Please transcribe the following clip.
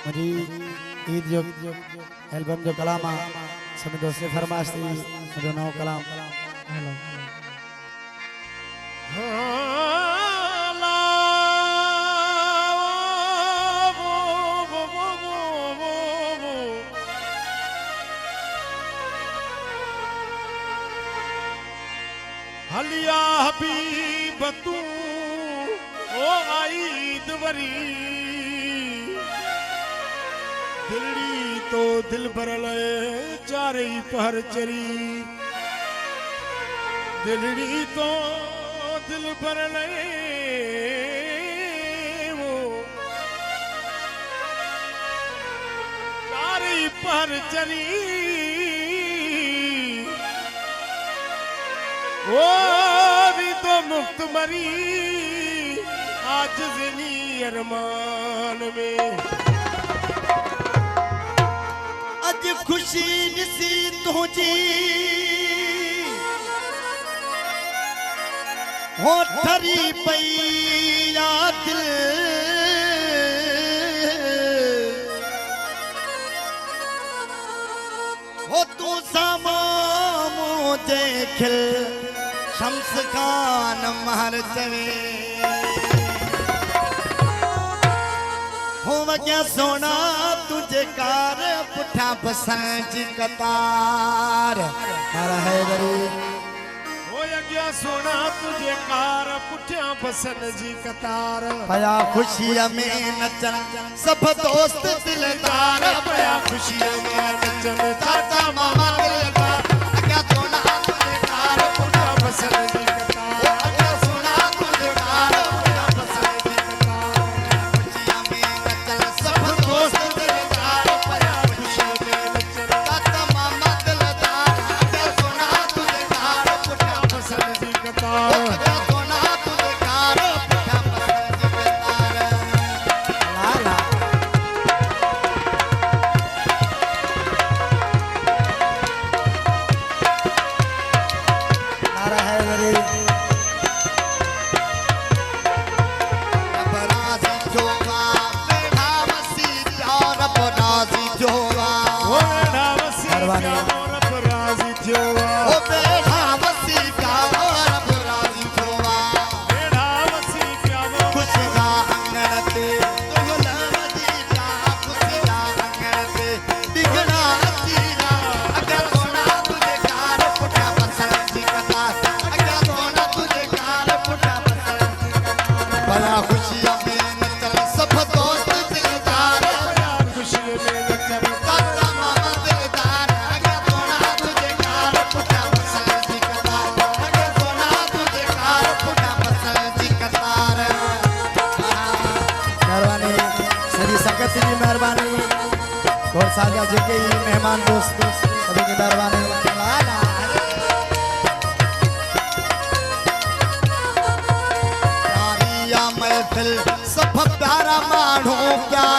मुझे ईद जो एल्बम जो कलाम सभी दोस्त ने फरमाइश थी मुझे नौ कलाम हलिया हबीब तू ओ ईद वरी दिल्ली तो दिल भरल चारे पहर चरी दिल्ली तो दिल भरल वो चारे पहर चरी वो भी तो मुक्त मरी आज जिनी अरमान में अज खुशी ॾिसी तुंहिंजी हो ठरी पई या दिल हो तूं साम्हूं मुझे खिल शम्स खान महर चवे हो वॻिया सोना तुझे कार पुठा बसण जी कतार हर हैदरी हो अॻियां सोना तुझे कार पुठियां बसन जी कतार पया खुशीअ में नचन सभु दोस्त दिलदार पया खुशीअ में नचन चाचा मामा दिलदार अॻियां सोना तुझे कार पुठियां बसन जी कतार अॻियां सोना तुझे कार पुठा बसण जी कतार खुशीअ में नचन सभु दोस्त दिलदार पया खुशीअ में नचन चाचा मामा दिलदार अॻियां सोना तुझे कार पुठा बसन जी कतार अॻियां सोना तुझे कार पुठा बसण जी कतार ला ला नारा हैदरी रब राज़ी जोगा बेड़ा वसी जा रब राज़ी जोगा हो बेड़ा वसी मेहरबानी। रब राज़ी थियो ओ बेड़ा वसी जा रब राज़ी जोगा बेड़ा वसी क्या वो खुशगा अंगण ते दुहल वजी जा खुशगा अंगण ते दिगना अची जा अॻियां सोना तुझे कार पुठियां बसण जी कतार अॻियां सोना तुझे कार पुठियां बसण जी कतार भला खुशीअ में नचन सभु दोस्त दिलदार पया खुशीअ में नचन चाचा मामा दिलदार अॻियां सोना तुझे कार पुठियां बसण जी कतार अॻियां सोना तुझे कार पुठियां बसण जी कतार मेहरबानी सभी संगत की मेहरबानी और साजा जेके ही मेहमान दोस्त सभी की मेहरबानी प्यारी या महफिल सब प्यारा माण्हू प्यार